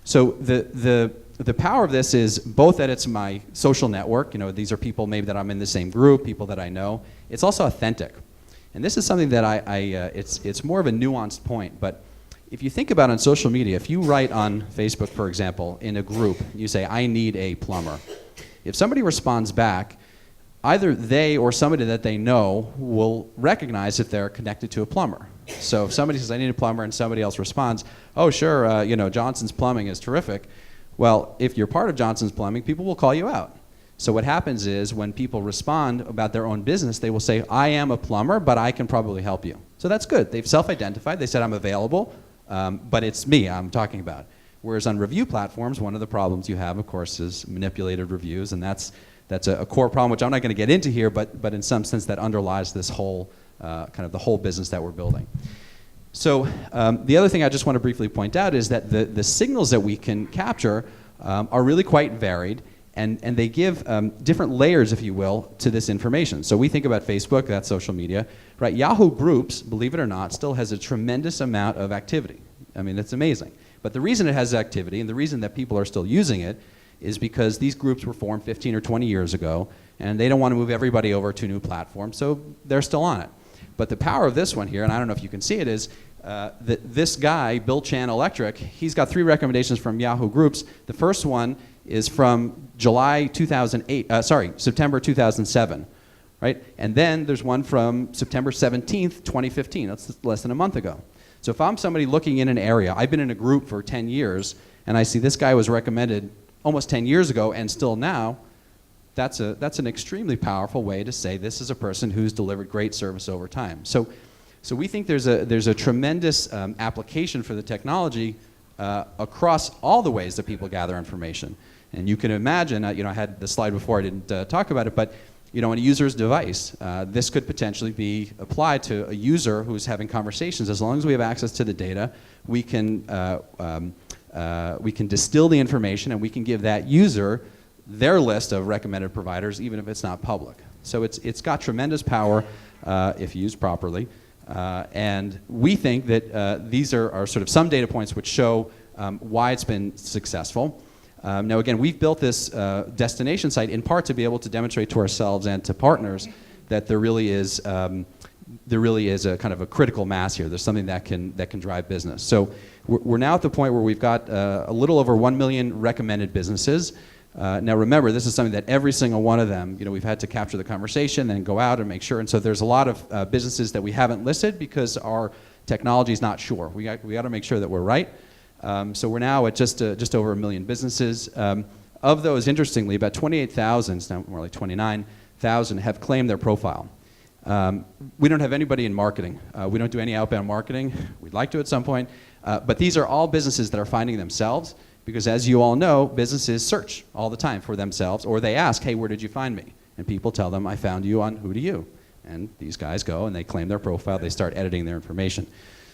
So the power of this is both that it's my social network. These are people maybe that I'm in the same group, people that I know. It's also authentic. And this is something that it's more of a nuanced point, but if you think about on social media, if you write on Facebook, for example, in a group, you say, I need a plumber. If somebody responds back, either they or somebody that they know will recognize if they're connected to a plumber. So if somebody says, I need a plumber, and somebody else responds, oh, sure, Johnson's Plumbing is terrific. Well, if you're part of Johnson's Plumbing, people will call you out. So what happens is when people respond about their own business, they will say, I am a plumber, but I can probably help you. So that's good. They've self-identified. They said, I'm available, but it's me I'm talking about. Whereas on review platforms, one of the problems you have, of course, is manipulated reviews, and that's a core problem, which I'm not going to get into here, but in some sense that underlies this whole, kind of the whole business that we're building. So the other thing I just want to briefly point out is that the signals that we can capture are really quite varied, and they give different layers, if you will, to this information. So we think about Facebook, that's social media, right? Yahoo Groups, believe it or not, still has a tremendous amount of activity. I mean, it's amazing. But the reason it has activity, and the reason that people are still using it, is because these groups were formed 15 or 20 years ago, and they don't want to move everybody over to a new platform, so they're still on it. But the power of this one here, and I don't know if you can see it, is that this guy, Bill Chan Electric, he's got 3 recommendations from Yahoo Groups. The first one is from September 2007, right? And then there's one from September 17th, 2015. That's less than a month ago. So if I'm somebody looking in an area, I've been in a group for 10 years, and I see this guy was recommended almost 10 years ago and still now, that's an extremely powerful way to say this is a person who's delivered great service over time. So we think there's a tremendous application for the technology across all the ways that people gather information. And you can imagine, I had the slide before, I didn't talk about it, but on a user's device, this could potentially be applied to a user who's having conversations. As long as we have access to the data, we can distill the information, and we can give that user their list of recommended providers, even if it's not public. So it's got tremendous power if used properly. And we think that these are sort of some data points which show why it's been successful. Now again, we've built this destination site in part to be able to demonstrate to ourselves and to partners that there really is a kind of a critical mass here. There's something that can drive business. So we're now at the point where we've got a little over 1 million recommended businesses. Now remember, this is something that every single one of them, we've had to capture the conversation and go out and make sure. And so there's a lot of businesses that we haven't listed because our technology is not sure. We got to make sure that we're right. So we're now at just over 1 million businesses. Of those, interestingly, about 28,000, it's now more like 29,000, have claimed their profile. We don't have anybody in marketing. We don't do any outbound marketing. We'd like to at some point. But these are all businesses that are finding themselves, because as you all know, businesses search all the time for themselves, or they ask, hey, where did you find me? And people tell them, I found you on Who Do You? And these guys go and they claim their profile, they start editing their information.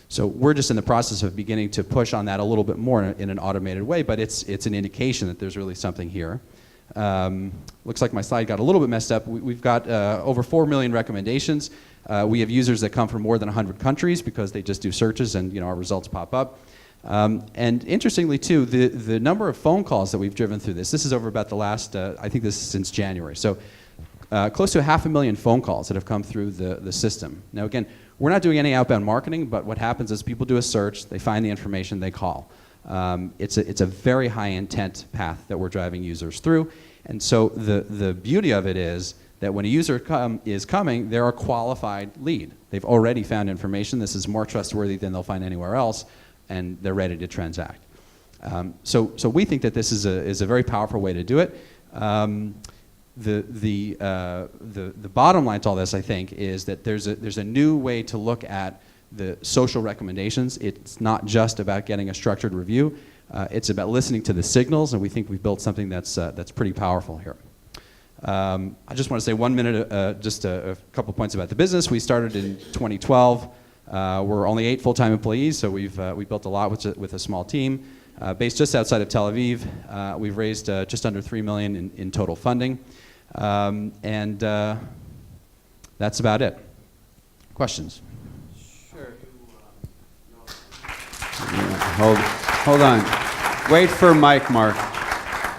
So we're just in the process of beginning to push on that a little bit more in an automated way, but it's an indication that there's really something here. Looks like my slide got a little bit messed up. We've got over 4 million recommendations. We have users that come from more than 100 countries because they just do searches and our results pop up. And interestingly too, the number of phone calls that we've driven through this is over about the last, I think this is since January. So close to 500,000 phone calls that have come through the system. Now again, we're not doing any outbound marketing, but what happens is people do a search, they find the information, they call. It's a very high intent path that we're driving users through. And so the beauty of it is that when a user is coming, they're a qualified lead. They've already found information. This is more trustworthy than they'll find anywhere else, and they're ready to transact. So we think that this is a very powerful way to do it. The bottom line to all this, I think, is that there's a new way to look at the social recommendations. It's not just about getting a structured review. It's about listening to the signals, and we think we've built something that's pretty powerful here. I just want to say 1 minute, just a couple points about the business. We started in 2012. We're only 8 full-time employees, so we built a lot with a small team. Based just outside of Tel Aviv, we've raised just under $3 million in total funding. And that's about it. Questions? Sure. Hold on. Wait for a mic, Mark.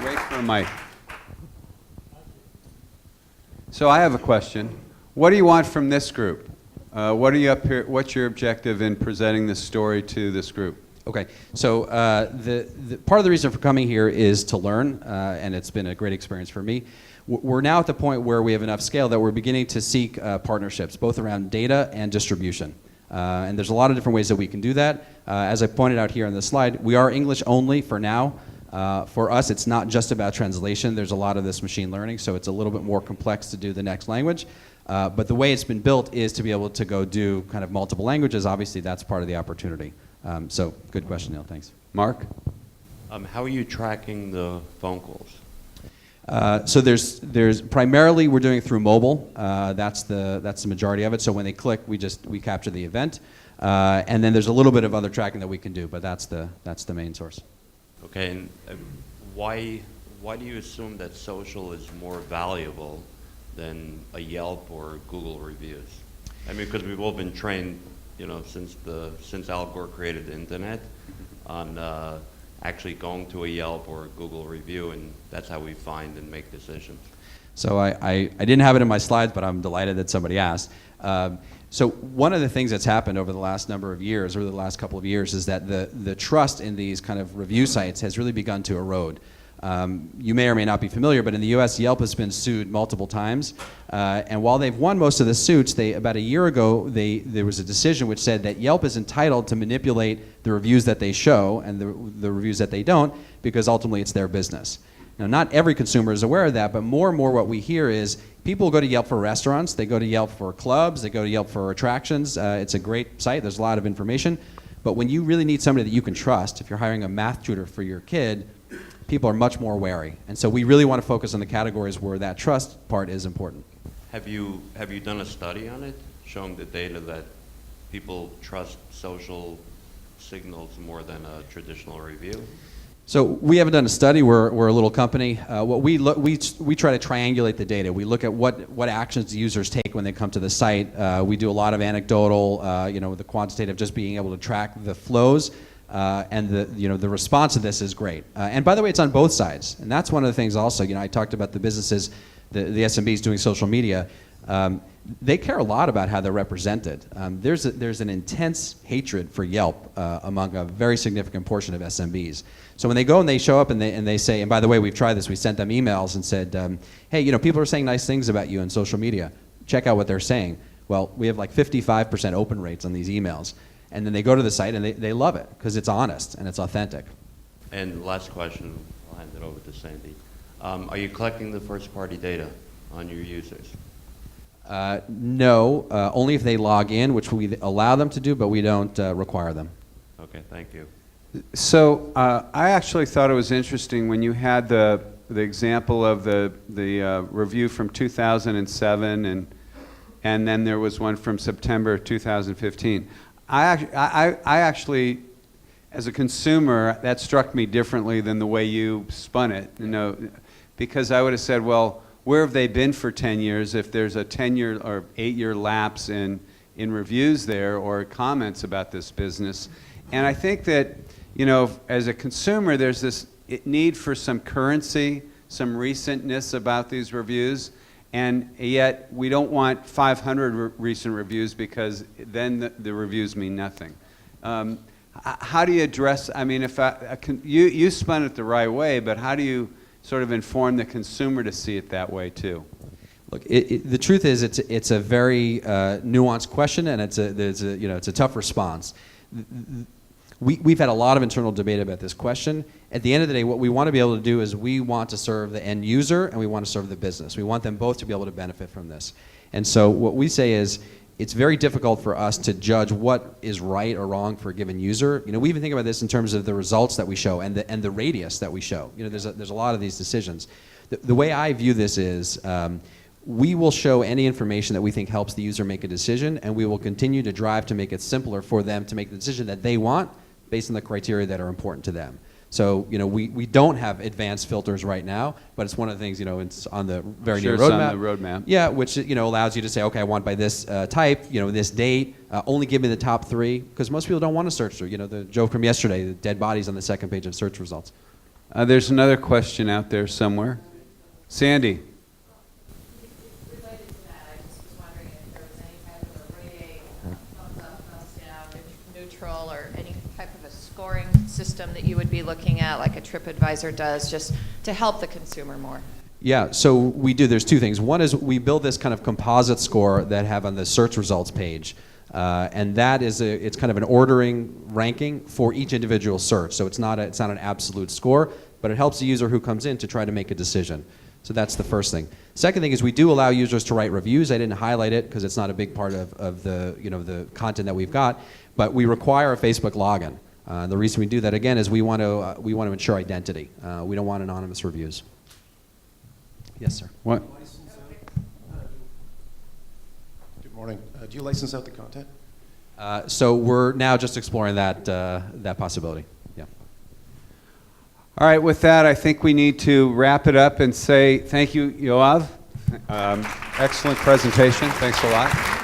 Wait for a mic. So I have a question. What do you want from this group? What are you up here? What's your objective in presenting this story to this group? Okay, so the part of the reason for coming here is to learn, and it's been a great experience for me. We're now at the point where we have enough scale that we're beginning to seek partnerships, both around data and distribution. And there's a lot of different ways that we can do that. As I pointed out here on the slide, we are English only for now. For us, it's not just about translation. There's a lot of this machine learning, so it's a little bit more complex to do the next language. But the way it's been built is to be able to go do kind of multiple languages. Obviously, that's part of the opportunity. So good question, Neil. Thanks. Mark? How are you tracking the phone calls? So there's primarily we're doing it through mobile. That's the majority of it. So when they click, we capture the event, and then there's a little bit of other tracking that we can do, but that's the main source. Okay, and why do you assume that social is more valuable than a Yelp or Google reviews? I mean, because we've all been trained, since Al Gore created the internet, on actually going to a Yelp or a Google review, and that's how we find and make decisions. So I didn't have it in my slides, but I'm delighted that somebody asked. So one of the things that's happened over the last number of years, or the last couple of years, is that the trust in these kind of review sites has really begun to erode. You may or may not be familiar, but in the US, Yelp has been sued multiple times. And while they've won most of the suits, about a year ago, there was a decision which said that Yelp is entitled to manipulate the reviews that they show and the reviews that they don't, because ultimately it's their business. Now, not every consumer is aware of that, but more and more what we hear is people go to Yelp for restaurants, they go to Yelp for clubs, they go to Yelp for attractions. It's a great site, there's a lot of information. But when you really need somebody that you can trust, if you're hiring a math tutor for your kid, people are much more wary. And so we really want to focus on the categories where that trust part is important. Have you done a study on it, showing the data that people trust social signals more than a traditional review? So we haven't done a study. We're a little company. We try to triangulate the data. We look at what actions users take when they come to the site. We do a lot of anecdotal, the quantitative, just being able to track the flows. And the response to this is great. And by the way, it's on both sides. And that's one of the things also, I talked about the businesses, the SMBs doing social media. They care a lot about how they're represented. There's an intense hatred for Yelp among a very significant portion of SMBs. So when they go and they show up and they say, and by the way, we've tried this, we sent them emails and said, hey, people are saying nice things about you on social media. Check out what they're saying. Well, we have like 55% open rates on these emails. And then they go to the site and they love it because it's honest and it's authentic. And last question, I'll hand it over to Sandy. Are you collecting the first-party data on your users? No, only if they log in, which we allow them to do, but we don't require them. Okay, thank you. So I actually thought it was interesting when you had the example of the review from 2007 and then there was one from September 2015. I actually, as a consumer, that struck me differently than the way you spun it, because I would have said, well, where have they been for 10 years if there's a 10-year or 8-year lapse in reviews there or comments about this business? And I think that, as a consumer, there's this need for some currency, some recentness about these reviews. And yet, we don't want 500 recent reviews because then the reviews mean nothing. How do you address, you spun it the right way, but how do you sort of inform the consumer to see it that way too? Look, the truth is it's a very nuanced question, and it's a tough response. We've had a lot of internal debate about this question. At the end of the day, what we want to be able to do is we want to serve the end user and we want to serve the business. We want them both to be able to benefit from this. And so what we say is it's very difficult for us to judge what is right or wrong for a given user. We even think about this in terms of the results that we show and the radius that we show. There's a lot of these decisions. The way I view this is we will show any information that we think helps the user make a decision, and we will continue to drive to make it simpler for them to make the decision that they want based on the criteria that are important to them. So, we don't have advanced filters right now, but it's one of the things, it's on the very Sure, near it's roadmap. on the roadmap. Yeah, which, allows you to say, okay, I want by this type, this date, only give me the top 3, because most people don't want to search through. The joke from yesterday, the dead bodies on the second page of search results. There's another question out there somewhere. Sandy? Related to that, I just was wondering if there was any type of a rating, thumbs up, thumbs down, neutral, or any type of a scoring system that you would be looking at, like a TripAdvisor does, just to help the consumer more. Yeah, so we do. There's 2 things. One is we build this kind of composite score that have on the search results page. And that is it's kind of an ordering ranking for each individual search. So it's not an absolute score, but it helps the user who comes in to try to make a decision. So that's the first thing. Second thing is we do allow users to write reviews. I didn't highlight it because it's not a big part of the the content that we've got, but we require a Facebook login. The reason we do that again is we want to ensure identity. We don't want anonymous reviews. Yes, sir. What? Good morning. Do you license out the content? So we're now just exploring that possibility. Yeah. All right, with that, I think we need to wrap it up and say thank you, Yoav. Excellent presentation. Thanks a lot.